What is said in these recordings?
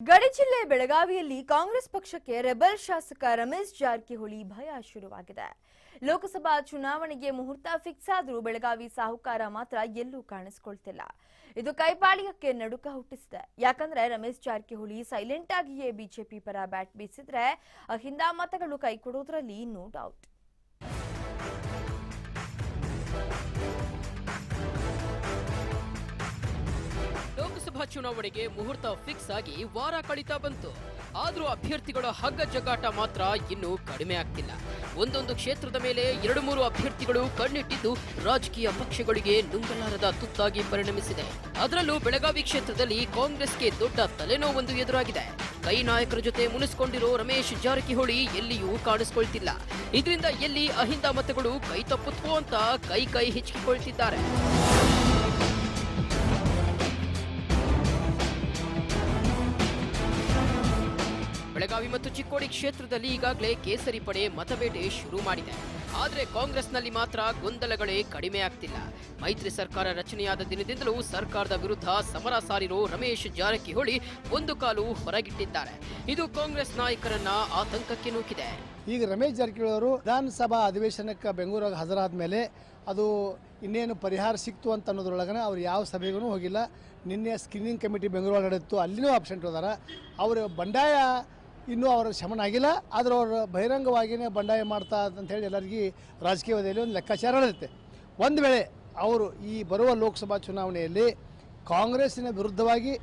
ಗಡಿ ಜಿಲ್ಲೆ ಬೆಳಗಾವಿಯಲ್ಲಿ ಕಾಂಗ್ರೆಸ್ ಪಕ್ಷಕ್ಕೆ ರೆಬೆಲ್ ಶಾಸಕ ರಮೇಶ್ ಜಾರಕಿಹೊಳಿ ಭಯ ಶುರುವಾಗಿದೆ. ಲೋಕಸಭಾ ಚುನಾವಣೆಗೆ ಮುಹೂರ್ತ ಫಿಕ್ಸ್ ಆದರೂ ಬೆಳಗಾವಿ ಸಾಹುಕಾರ ಮಾತ್ರ ಎಲ್ಲೂ ಕಾಣಿಸಿಕೊಳ್ತಿಲ್ಲ. ಇದು ಕೈಪಾಳ್ಯಕ್ಕೆ ನಡುಕ ಹುಟ್ಟಿಸಿದೆ. ಯಾಕಂದ್ರೆ ರಮೇಶ್ ಜಾರಕಿಹೊಳಿ ಸೈಲೆಂಟ್ ಆಗಿಯೇ ಬಿಜೆಪಿ ಪರ ಬ್ಯಾಟ್ ಬೀಸಿದ್ರೆ ಅಹಿಂದ ಮತಗಳು ಕೈಕೊಡೋದ್ರಲ್ಲಿ ನೋ ಡೌಟ್. ಲೋಕಸಭಾ ಚುನಾವಣೆಗೆ ಮುಹೂರ್ತ ಫಿಕ್ಸ್ ಆಗಿ ವಾರ ಕಳೀತಾ ಬಂತು. ಆದ್ರೂ ಅಭ್ಯರ್ಥಿಗಳ ಹಗ್ಗ ಜಗ್ಗಾಟ ಮಾತ್ರ ಇನ್ನೂ ಕಡಿಮೆ ಆಗ್ತಿಲ್ಲ. ಒಂದೊಂದು ಕ್ಷೇತ್ರದ ಮೇಲೆ 2-3 ಅಭ್ಯರ್ಥಿಗಳು ಕಣ್ಣಿಟ್ಟಿದ್ದು ರಾಜಕೀಯ ಪಕ್ಷಗಳಿಗೆ ನುಂಗಲಾರದ ತುತ್ತಾಗಿ ಪರಿಣಮಿಸಿದೆ. ಅದರಲ್ಲೂ ಬೆಳಗಾವಿ ಕ್ಷೇತ್ರದಲ್ಲಿ ಕಾಂಗ್ರೆಸ್ಗೆ ದೊಡ್ಡ ತಲೆನೋವೊಂದು ಎದುರಾಗಿದೆ. ಕೈ ನಾಯಕರ ಜೊತೆ ಮುನಿಸಿಕೊಂಡಿರೋ ರಮೇಶ್ ಜಾರಕಿಹೊಳಿ ಎಲ್ಲಿಯೂ ಕಾಣಿಸಿಕೊಳ್ತಿಲ್ಲ. ಇದರಿಂದ ಎಲ್ಲಿ ಅಹಿಂದ ಮತಗಳು ಕೈ ತಪ್ಪುತ್ತೋ ಅಂತ ಕೈ ಹಿಚ್ಕಿಕೊಳ್ತಿದ್ದಾರೆ. ಬೆಳಗಾವಿ ಮತ್ತು ಚಿಕ್ಕೋಡಿ ಕ್ಷೇತ್ರದಲ್ಲಿ ಈಗಾಗಲೇ ಕೇಸರಿ ಪಡೆ ಮತಬೇಟೆ ಶುರು ಮಾಡಿದೆ. ಆದರೆ ಕಾಂಗ್ರೆಸ್ನಲ್ಲಿ ಮಾತ್ರ ಗೊಂದಲಗಳೇ ಕಡಿಮೆ ಆಗ್ತಿಲ್ಲ. ಮೈತ್ರಿ ಸರ್ಕಾರ ರಚನೆಯಾದ ದಿನದಿಂದಲೂ ಸರ್ಕಾರದ ವಿರುದ್ಧ ಸಮರ ಸಾರಿರೋ ರಮೇಶ್ ಜಾರಕಿಹೊಳಿ ಒಂದು ಕಾಲು ಹೊರಗಿಟ್ಟಿದ್ದಾರೆ. ಇದು ಕಾಂಗ್ರೆಸ್ ನಾಯಕರನ್ನ ಆತಂಕಕ್ಕೆ ನೂಕಿದೆ. ಈಗ ರಮೇಶ್ ಜಾರಕಿಹೊಳಿ ಅವರು ವಿಧಾನಸಭಾ ಅಧಿವೇಶನಕ್ಕೆ ಬೆಂಗಳೂರಿಗೆ ಹಾಜರಾದ ಮೇಲೆ ಅದು ಇನ್ನೇನು ಪರಿಹಾರ ಸಿಕ್ತು ಅಂತ ಅನ್ನೋದ್ರೊಳಗನ ಅವ್ರು ಯಾವ ಸಭೆಗೂ ಹೋಗಿಲ್ಲ. ನಿನ್ನೆ ಸ್ಕ್ರೀನಿಂಗ್ ಕಮಿಟಿ ಬೆಂಗಳೂರು ನಡೆದಿತ್ತು, ಅಲ್ಲಿನೂ ಆಬ್ಸೆಂಟ್ ಹೋದಾರ. ಅವರು ಬಂಡಾಯ ಇನ್ನೂ ಅವರ ಶಮನ ಆಗಿಲ್ಲ. ಆದರೆ ಅವರು ಬಹಿರಂಗವಾಗಿಯೇ ಬಂಡಾಯ ಮಾಡ್ತಾ ಅಂತ ಹೇಳಿ ಎಲ್ಲರಿಗೂ ರಾಜಕೀಯ ವಲಯದಲ್ಲಿ ಒಂದು ಲೆಕ್ಕಾಚಾರ ನಡೆಯುತ್ತೆ. ಒಂದು ವೇಳೆ ಅವರು ಈ ಬರುವ ಲೋಕಸಭಾ ಚುನಾವಣೆಯಲ್ಲಿ ಕಾಂಗ್ರೆಸ್ಸಿನ ವಿರುದ್ಧವಾಗಿ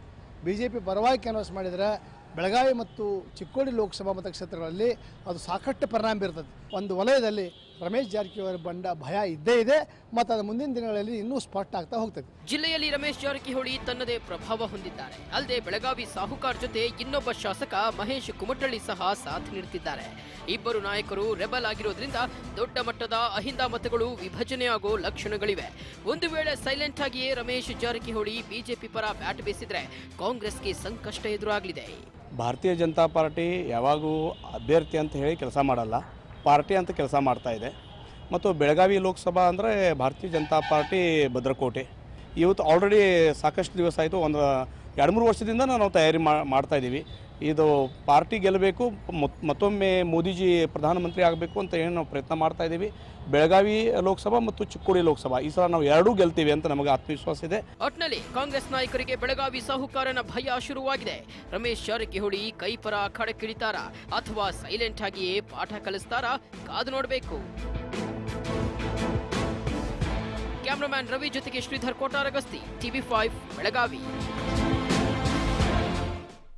BJP ಪರವಾಗಿ ಅನೌನ್ಸ್ ಮಾಡಿದರೆ ಬೆಳಗಾವಿ ಮತ್ತು ಚಿಕ್ಕೋಡಿ ಲೋಕಸಭಾ ಮತಕ್ಷೇತ್ರಗಳಲ್ಲಿ ಅದು ಸಾಕಷ್ಟು ಪರಿಣಾಮ ಬೀರ್ತದೆ. ಒಂದು ವಲಯದಲ್ಲಿ ರಮೇಶ್ ಜಾರಕಿಹೊಳಿ ಭಯ ಇದ್ದೇ ಇದೆ ಮತ್ತು ಅದು ಮುಂದಿನ ದಿನಗಳಲ್ಲಿ ಇನ್ನೂ ಸ್ಪಷ್ಟ ಆಗ್ತಾ ಹೋಗ್ತದೆ. ಜಿಲ್ಲೆಯಲ್ಲಿ ರಮೇಶ್ ಜಾರಕಿಹೊಳಿ ತನ್ನದೇ ಪ್ರಭಾವ ಹೊಂದಿದ್ದಾರೆ. ಅಲ್ಲದೆ ಬೆಳಗಾವಿ ಸಾಹುಕಾರ್ ಜೊತೆ ಇನ್ನೊಬ್ಬ ಶಾಸಕ ಮಹೇಶ್ ಕುಮಟಳ್ಳಿ ಸಹ ಸಾಥ್ ನೀಡುತ್ತಿದ್ದಾರೆ. ಇಬ್ಬರು ನಾಯಕರು ರೆಬಲ್ ಆಗಿರೋದ್ರಿಂದ ದೊಡ್ಡ ಮಟ್ಟದ ಅಹಿಂದ ಮತಗಳು ವಿಭಜನೆಯಾಗೋ ಲಕ್ಷಣಗಳಿವೆ. ಒಂದು ವೇಳೆ ಸೈಲೆಂಟ್ ಆಗಿಯೇ ರಮೇಶ್ ಜಾರಕಿಹೊಳಿ ಬಿಜೆಪಿ ಪರ ಬ್ಯಾಟ್ ಬೀಸಿದ್ರೆ ಕಾಂಗ್ರೆಸ್ಗೆ ಸಂಕಷ್ಟ ಎದುರಾಗಲಿದೆ. ಭಾರತೀಯ ಜನತಾ ಪಾರ್ಟಿ ಯಾವಾಗೂ ಅಭ್ಯರ್ಥಿ ಅಂತ ಹೇಳಿ ಕೆಲಸ ಮಾಡಲ್ಲ, ಪಾರ್ಟಿ ಅಂತ ಕೆಲಸ ಮಾಡ್ತಾ ಇದೆ. ಮತ್ತು ಬೆಳಗಾವಿ ಲೋಕಸಭಾ ಅಂದರೆ ಭಾರತೀಯ ಜನತಾ ಪಾರ್ಟಿ ಭದ್ರಕೋಟೆ. ಇವತ್ತು ಆಲ್ರೆಡಿ ಸಾಕಷ್ಟು ದಿವಸ ಆಯಿತು, ಒಂದು 2-3 ವರ್ಷದಿಂದ ನಾವು ತಯಾರಿ ಮಾಡ್ತಾ ಇದ್ದೀವಿ. ಇದು ಪಾರ್ಟಿ ಗೆಲ್ಲಬೇಕು, ಮತ್ತೊಮ್ಮೆ ಮೋದಿಜಿ ಪ್ರಧಾನಮಂತ್ರಿ ಆಗಬೇಕು ಅಂತ ಏನು ನಾವು ಪ್ರಯತ್ನ ಮಾಡ್ತಾ ಇದ್ದೀವಿ. ಬೆಳಗಾವಿ ಲೋಕಸಭಾ ಮತ್ತು ಚಿಕ್ಕೋಡಿ ಲೋಕಸಭಾ ಈ ಸಲ ನಾವು ಎರಡೂ ಗೆಲ್ತೀವಿ ಅಂತ ನಮಗೆ ಆತ್ಮವಿಶ್ವಾಸ ಇದೆ. ಒಟ್ನಲ್ಲಿ ಕಾಂಗ್ರೆಸ್ ನಾಯಕರಿಗೆ ಬೆಳಗಾವಿ ಸಾಹುಕಾರನ ಭಯ ಶುರುವಾಗಿದೆ. ರಮೇಶ್ ಜಾರಕಿಹೊಳಿ ಕೈಪರ ಖಡಕ್ಕಿಳಿತಾರಾ ಅಥವಾ ಸೈಲೆಂಟ್ ಆಗಿಯೇ ಪಾಠ ಕಲಿಸ್ತಾರಾ ಕಾದು ನೋಡಬೇಕು. ಕ್ಯಾಮರಾಮ್ಯಾನ್ ರವಿ ಜೊತೆಗೆ ಶ್ರೀಧರ್ ಕೋಟಾರಗಸ್ತಿ, TV5 ಬೆಳಗಾವಿ.